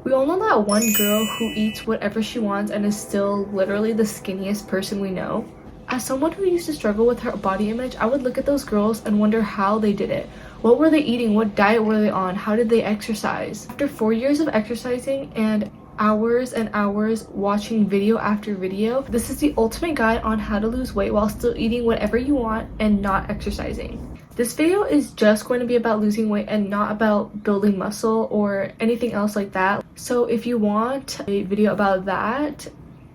We all know that one girl who eats whatever she wants and is still literally the skinniest person we know. As someone who used to struggle with her body image, I would look at those girls and wonder how they did it. What were they eating? What diet were they on? How did they exercise? After 4 years of exercising and hours and hours watching video after video, this is the ultimate guide on how to lose weight while still eating whatever you want and not exercising. This video is just going to be about losing weight and not about building muscle or anything else like that. So if you want a video about that,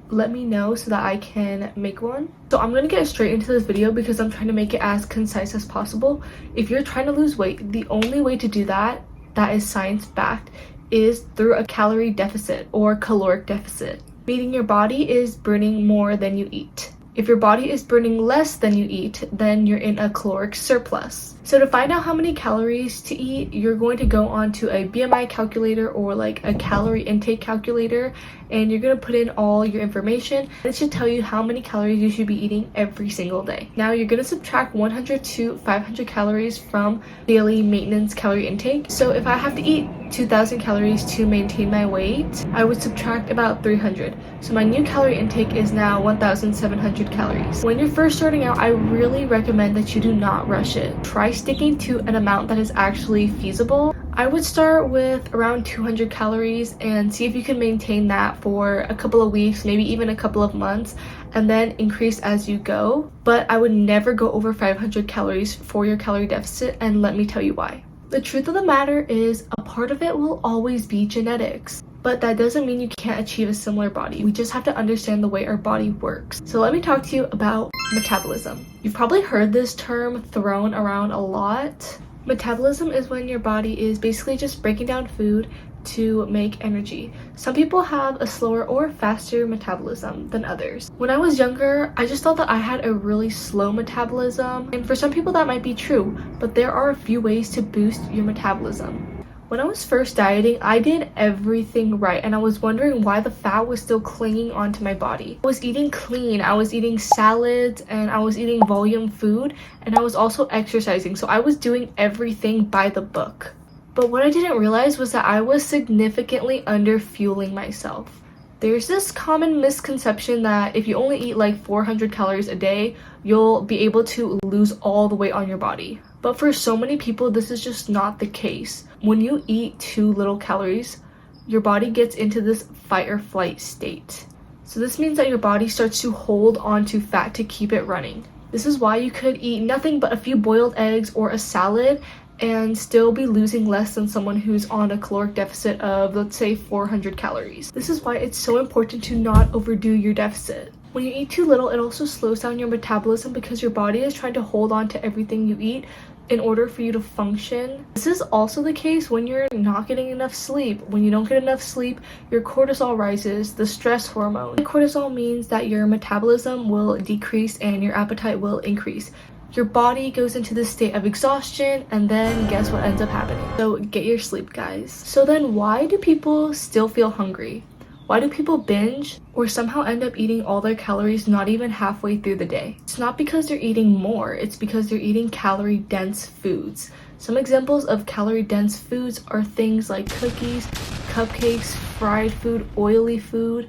let me know so that I can make one. So I'm gonna get straight into this video because I'm trying to make it as concise as possible. If you're trying to lose weight, the only way to do that is science-backed is through a calorie deficit or caloric deficit, meaning your body is burning more than you eat. If your body is burning less than you eat, then you're in a caloric surplus. So to find out how many calories to eat, you're going to go onto a BMI calculator or like a calorie intake calculator, and you're going to put in all your information. It should tell you how many calories you should be eating every single day. Now you're going to subtract 100 to 500 calories from daily maintenance calorie intake. So if I have to eat 2,000 calories to maintain my weight, I would subtract about 300. So my new calorie intake is now 1,700 calories. When you're first starting out, I really recommend that you do not rush it. Try sticking to an amount that is actually feasible. I would start with around 200 calories and see if you can maintain that for a couple of weeks, maybe even a couple of months, and then increase as you go. But I would never go over 500 calories for your calorie deficit, and let me tell you why. The truth of the matter is, a part of it will always be genetics. But that doesn't mean you can't achieve a similar body. We just have to understand the way our body works. So let me talk to you about metabolism. You've probably heard this term thrown around a lot. Metabolism is when your body is basically just breaking down food to make energy. Some people have a slower or faster metabolism than others. When I was younger, I just thought that I had a really slow metabolism, and for some people that might be true, but there are a few ways to boost your metabolism. When I was first dieting, I did everything right, and I was wondering why the fat was still clinging onto my body. I was eating clean, I was eating salads, and I was eating volume food, and I was also exercising, so I was doing everything by the book. But what I didn't realize was that I was significantly under-fueling myself. There's this common misconception that if you only eat like 400 calories a day, you'll be able to lose all the weight on your body. But for so many people, this is just not the case. When you eat too little calories, your body gets into this fight or flight state. So this means that your body starts to hold on to fat to keep it running. This is why you could eat nothing but a few boiled eggs or a salad and still be losing less than someone who's on a caloric deficit of, let's say, 400 calories. This is why it's so important to not overdo your deficit. When you eat too little, it also slows down your metabolism because your body is trying to hold on to everything you eat in order for you to function. This is also the case when you're not getting enough sleep. When you don't get enough sleep, your cortisol rises, the stress hormone. Cortisol means that your metabolism will decrease and your appetite will increase. Your body goes into this state of exhaustion, and then guess what ends up happening? So get your sleep, guys. So then why do people still feel hungry? Why do people binge or somehow end up eating all their calories not even halfway through the day? It's not because they're eating more, it's because they're eating calorie-dense foods. Some examples of calorie-dense foods are things like cookies, cupcakes, fried food, oily food.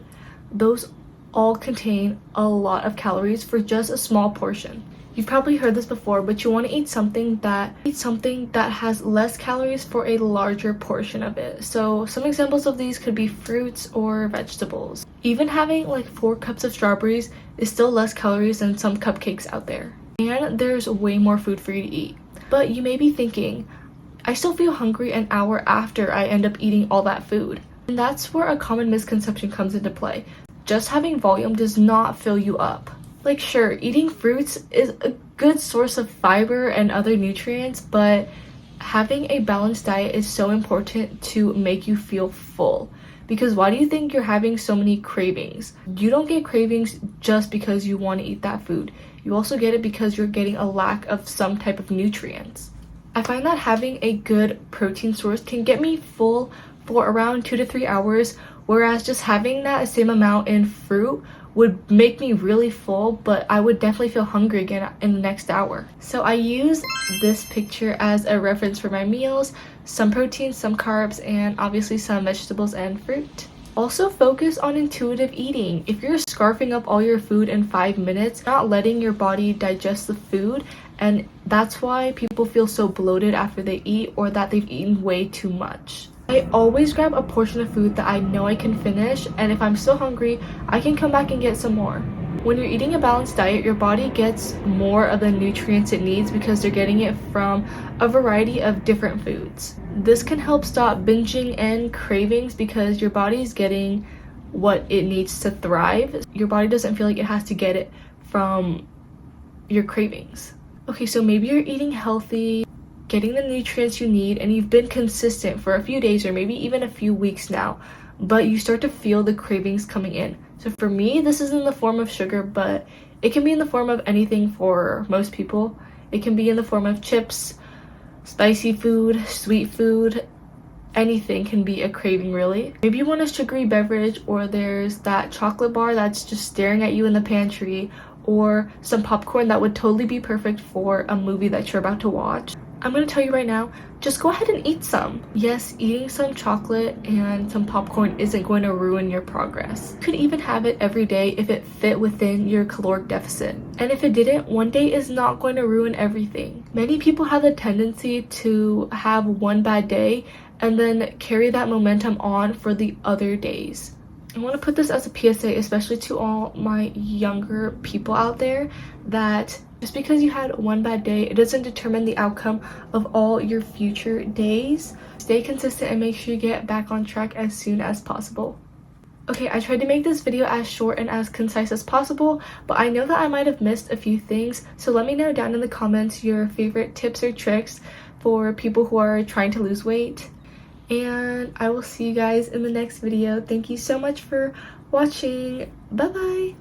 Those all contain a lot of calories for just a small portion. You've probably heard this before, but you want to eat something that has less calories for a larger portion of it. So some examples of these could be fruits or vegetables. Even having like 4 cups of strawberries is still less calories than some cupcakes out there. And there's way more food for you to eat. But you may be thinking, I still feel hungry an hour after I end up eating all that food. And that's where a common misconception comes into play. Just having volume does not fill you up. Like, sure, eating fruits is a good source of fiber and other nutrients, but having a balanced diet is so important to make you feel full. Because why do you think you're having so many cravings? You don't get cravings just because you want to eat that food. You also get it because you're getting a lack of some type of nutrients. I find that having a good protein source can get me full for around 2 to 3 hours whereas just having that same amount in fruit would make me really full, but I would definitely feel hungry again in the next hour. So I use this picture as a reference for my meals: some protein, some carbs, and obviously some vegetables and fruit. Also focus on intuitive eating. If you're scarfing up all your food in 5 minutes, not letting your body digest the food, and that's why people feel so bloated after they eat, or that they've eaten way too much. I always grab a portion of food that I know I can finish, and if I'm still hungry, I can come back and get some more. When you're eating a balanced diet, your body gets more of the nutrients it needs because they're getting it from a variety of different foods. This can help stop binging and cravings because your body is getting what it needs to thrive. Your body doesn't feel like it has to get it from your cravings. Okay, so maybe you're eating healthy, getting the nutrients you need, and you've been consistent for a few days or maybe even a few weeks now, but you start to feel the cravings coming in. So for me, this is in the form of sugar, but it can be in the form of anything for most people. It can be in the form of chips, spicy food, sweet food. Anything can be a craving, really. Maybe you want a sugary beverage, or there's that chocolate bar that's just staring at you in the pantry, or some popcorn that would totally be perfect for a movie that you're about to watch. I'm gonna tell you right now, just go ahead and eat some. Yes, eating some chocolate and some popcorn isn't going to ruin your progress. You could even have it every day if it fit within your caloric deficit. And if it didn't, one day is not going to ruin everything. Many people have the tendency to have one bad day and then carry that momentum on for the other days. I want to put this as a PSA, especially to all my younger people out there, that just because you had one bad day, it doesn't determine the outcome of all your future days. Stay consistent and make sure you get back on track as soon as possible. Okay, I tried to make this video as short and as concise as possible, but I know that I might have missed a few things, so let me know down in the comments your favorite tips or tricks for people who are trying to lose weight. And I will see you guys in the next video. Thank you so much for watching. Bye bye.